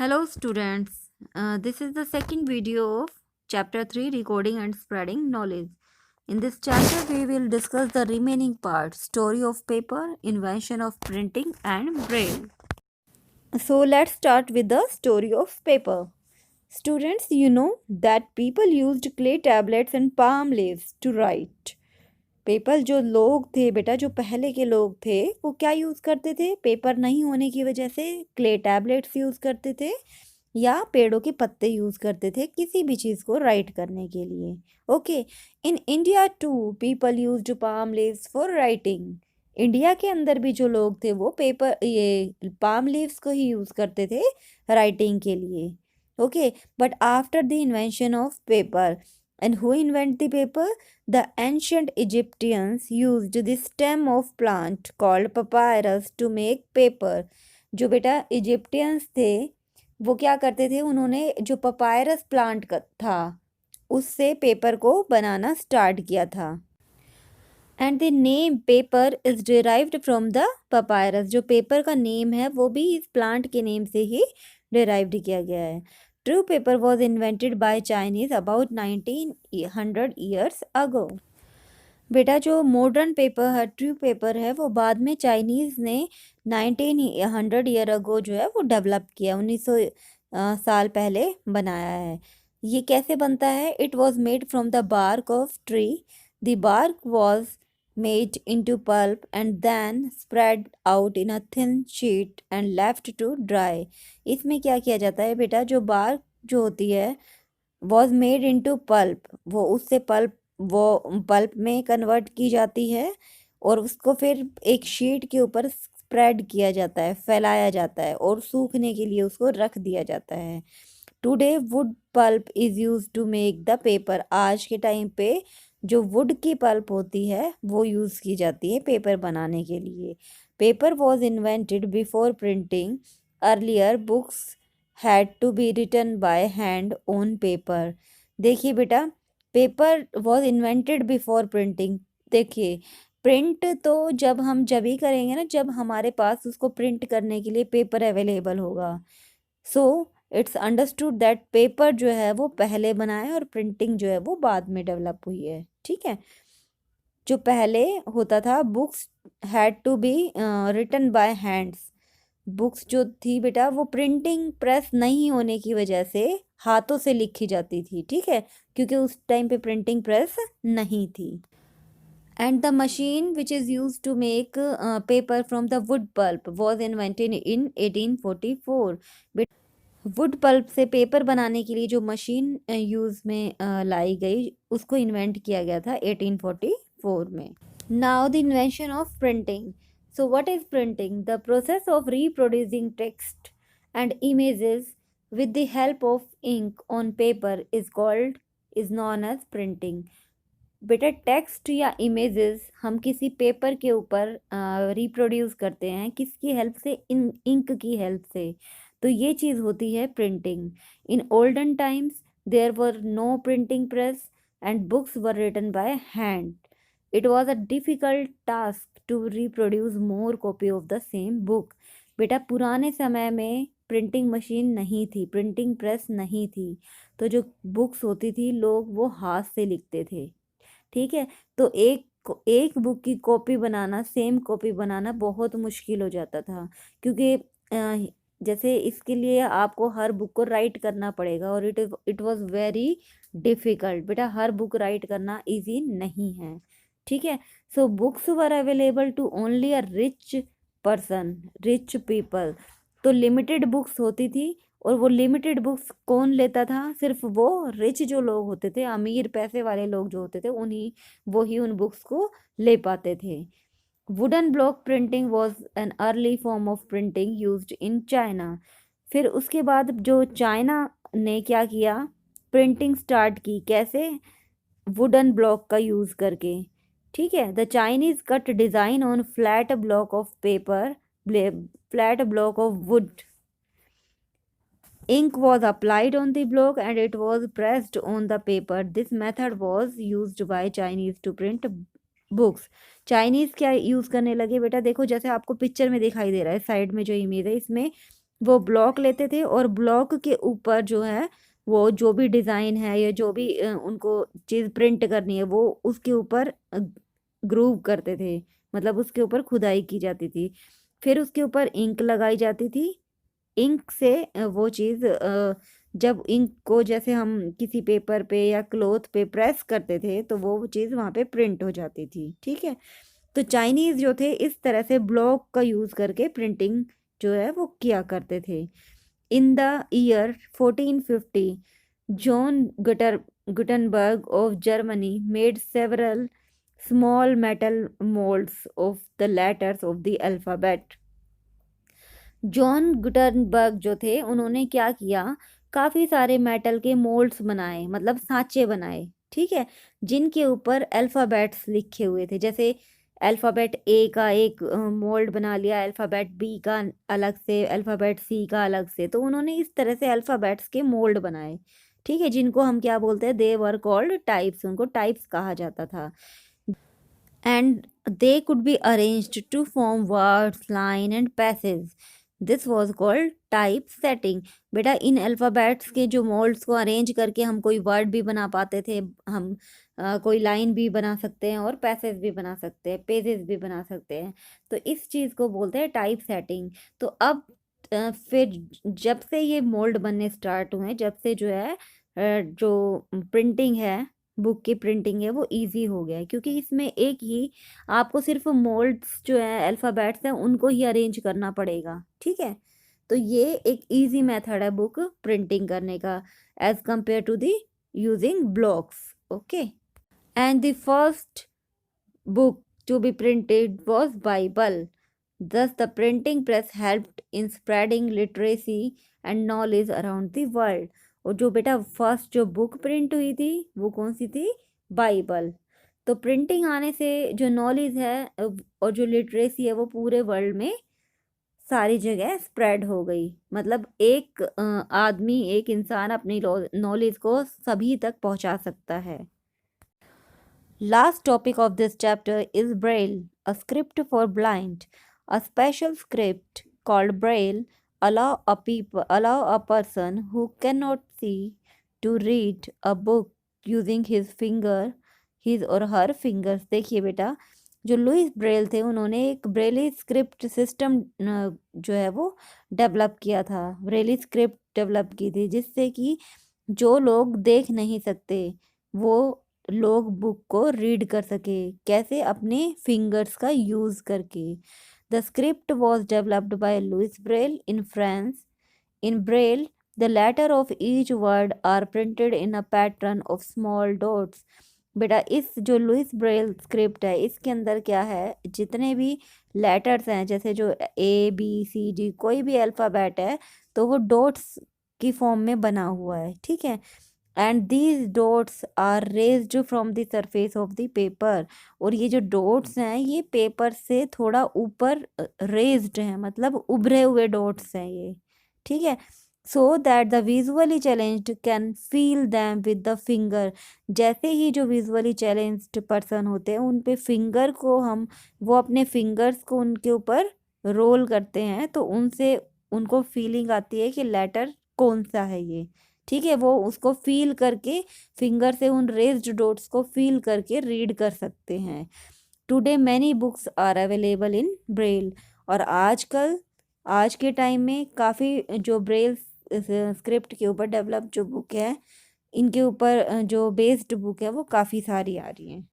Hello students, this is the second video of chapter 3 recording and spreading knowledge. In this chapter we will discuss the remaining part story of paper, invention of printing and braille. So let's start with the story of paper. Students, you know that people used clay tablets and palm leaves to write. Paper जो लोग थे बेटा जो पहले के लोग थे वो क्या यूज़ करते थे पेपर नहीं होने की वजह से क्ले टैबलेट्स यूज़ करते थे या पेड़ों के पत्ते यूज़ करते थे किसी भी चीज़ को राइट करने के लिए okay in India too people used palm leaves for writing India के अंदर भी जो लोग थे वो पेपर ये पाम लीव्स को ही यूज़ करते थे राइटिंग के लिए okay but after the invention of paper and who invented the paper? The ancient Egyptians used the stem of plant called papyrus to make paper. जो बेटा इजिप्टियंस थे वो क्या करते थे उन्होंने जो पपायरस प्लांट का था उससे पेपर को बनाना स्टार्ट किया था and the name paper is derived from the papyrus जो पेपर का नेम है वो भी इस प्लांट के नेम से ही डिराइव्ड किया गया है true paper was invented by Chinese about 1900 years ago बेटा जो मॉडर्न पेपर है ट्रू पेपर है वो बाद में चाइनीज़ ने 1900 ईयर अगो जो है वो डेवलप किया 1900 साल पहले बनाया है ये कैसे बनता है it was made from the bark of tree the bark was made into pulp and then spread out in a thin sheet and left to dry. इसमें क्या किया जाता है बेटा जो बार्क जो होती है was made into pulp वो उससे पल्प में कन्वर्ट की जाती है और उसको फिर एक शीट के ऊपर स्प्रेड किया जाता है फैलाया जाता है और सूखने के लिए उसको रख दिया जाता है today wood pulp is use to make the paper आज के टाइम पे जो वुड की पल्प होती है वो यूज़ की जाती है पेपर बनाने के लिए paper was invented before printing earlier books had to be written by hand on paper देखिए बेटा paper was invented before printing देखिए प्रिंट तो जब ही करेंगे ना जब हमारे पास उसको प्रिंट करने के लिए पेपर अवेलेबल होगा so it's understood that paper जो है वो पहले बना है और प्रिंटिंग जो है वो बाद में डेवलप हुई है ठीक है जो पहले होता था books had to be written by hands books जो थी बेटा वो प्रिंटिंग प्रेस नहीं होने की वजह से हाथों से लिखी जाती थी ठीक है क्योंकि उस टाइम पे प्रिंटिंग प्रेस नहीं थी and the machine which is use to make paper from the wood pulp was invented in 1844 wood pulp से पेपर बनाने के लिए जो मशीन यूज़ में लाई गई उसको इन्वेंट किया गया था 1844 में now the invention of printing so what is printing the process of reproducing text and images with the help of ink on paper is known as printing बेटा टेक्स्ट या images हम किसी पेपर के ऊपर रिप्रोड्यूस करते हैं किसकी help से इंक की हेल्प से तो ये चीज़ होती है printing in olden times there were no printing press and books were written by hand it was a difficult task to reproduce more copy of the same book बेटा पुराने समय में प्रिंटिंग मशीन नहीं थी प्रिंटिंग प्रेस नहीं थी तो जो बुक्स होती थी लोग वो हाथ से लिखते थे ठीक है तो एक बुक की कॉपी बनाना सेम कॉपी बनाना बहुत मुश्किल हो जाता था क्योंकि जैसे इसके लिए आपको हर बुक को राइट करना पड़ेगा और इट वाज वेरी डिफ़िकल्ट बेटा हर बुक राइट करना इजी नहीं है ठीक है so books were available to only a rich people तो लिमिटेड बुक्स होती थी और वो लिमिटेड बुक्स कौन लेता था सिर्फ वो रिच जो लोग होते थे अमीर पैसे वाले लोग जो होते थे वो ही उन बुक्स को ले पाते थे wooden block printing was an early form of printing used in China फिर उसके बाद जो चाइना ने क्या किया प्रिंटिंग स्टार्ट की कैसे वुडन ब्लॉक का यूज़ करके ठीक है the Chinese cut design on flat block of paper flat block of would ink was applied on the block and it was pressed on the paper this method was used by Chinese to print books Chinese क्या use करने लगे बेटा देखो जैसे आपको picture में दिखाई दे रहा है साइड में जो इमेज है इसमें वो ब्लॉक लेते थे और ब्लॉक के ऊपर जो है वो जो भी डिज़ाइन है या जो भी उनको चीज़ प्रिंट करनी है वो उसके ऊपर ग्रूव करते थे, मतलब उसके ऊपर खुदाई की जाती थी। फिर उसके ऊपर इंक लगाई जाती थी। इंक से वो चीज़ जब इंक को जैसे हम किसी पेपर पे या क्लॉथ पे प्रेस करते थे तो वो चीज़ वहाँ पे प्रिंट हो जाती थी, ठीक है। तो चाइनीज़ जो थे इस तरह से ब्लॉक का यूज़ करके प्रिंटिंग जो है वो किया करते थे। In the year 1450 John Gutenberg of Germany made several small metal moulds of the letters of the alphabet. John Gutenberg जो थे उन्होंने क्या किया, काफ़ी सारे मेटल के मोल्ड्स बनाए, मतलब सांचे बनाए, ठीक है, जिनके ऊपर अल्फ़ाबेट्स लिखे हुए थे। जैसे अल्फ़ाबेट ए का एक मोल्ड बना लिया, अल्फ़ाबेट बी का अलग से, अल्फ़ाबेट सी का अलग से। तो उन्होंने इस तरह से अल्फ़ाबेट्स के मोल्ड बनाए, ठीक है, जिनको हम क्या बोलते हैं, दे वर कॉल्ड टाइप्स, उनको टाइप्स कहा जाता था। And they could be arranged to form words, line and passages. This was called typesetting. बेटा इन अल्फ़ाबेट्स के जो मोल्ड्स को अरेंज करके हम कोई वर्ड भी बना पाते थे, हम कोई लाइन भी बना सकते हैं और पैसेज भी बना सकते हैं, पेजेस भी बना सकते हैं। तो इस चीज़ को बोलते हैं टाइप सेटिंग। तो अब फिर जब से ये मोल्ड बनने स्टार्ट हुए, जब से जो है जो प्रिंटिंग है, बुक की प्रिंटिंग है, वो ईज़ी हो गया है, क्योंकि इसमें एक ही आपको सिर्फ मोल्ड्स जो है अल्फ़ाबेट्स हैं उनको ही अरेंज करना पड़ेगा, ठीक है। तो ये एक ईज़ी मेथड है बुक प्रिंटिंग करने का as compare to the using blocks, okay. And the first book to be printed was Bible. Thus, the printing press helped in spreading literacy and knowledge around the world. और जो बेटा first जो book print हुई थी वो कौन सी थी, Bible. तो प्रिंटिंग आने से जो नॉलेज है और जो लिटरेसी है वो पूरे वर्ल्ड में सारी जगह स्प्रेड हो गई। मतलब एक आदमी, एक इंसान अपनी नॉलेज को सभी तक पहुंचा सकता है। Last topic of this chapter is Braille, a script for blind. A special script called Braille allow a person who cannot see to read a book using his or her fingers. देखिए बेटा, जो Louis Braille थे उन्होंने एक Braille script system जो है वो develop किया था, ब्रेली स्क्रिप्ट डेवलप की थी, जिससे कि जो लोग देख नहीं सकते वो लोग बुक को रीड कर सके। कैसे, अपने फिंगर्स का यूज करके। The script was developed by Louis Braille in France. In Braille the letter of each word are printed in a pattern of small dots. बेटा इस जो लुइस ब्रेल स्क्रिप्ट है इसके अंदर क्या है, जितने भी लेटर्स हैं, जैसे जो ABCD कोई भी अल्फ़ाबेट है तो वो डॉट्स की फॉर्म में बना हुआ है, ठीक है। And these dots are raised from the surface of the paper. और ये जो डॉट्स हैं ये पेपर से थोड़ा ऊपर रेज्ड हैं, मतलब उभरे हुए डॉट्स हैं ये, ठीक है। So that the visually challenged can feel them with the finger. जैसे ही जो विजुअली चैलेंज्ड पर्सन होते हैं उन पे फिंगर को वो अपने फिंगर्स को उनके ऊपर रोल करते हैं तो उनसे उनको फीलिंग आती है कि लेटर कौन सा है ये, ठीक है। वो उसको फील करके फिंगर से उन रेज्ड डॉट्स को फील करके रीड कर सकते हैं। Today many books are available in Braille. और आजकल आज के टाइम में काफ़ी जो ब्रेल स्क्रिप्ट के ऊपर डेवलप जो बुक है, इनके ऊपर जो बेस्ड बुक है वो काफ़ी सारी आ रही हैं।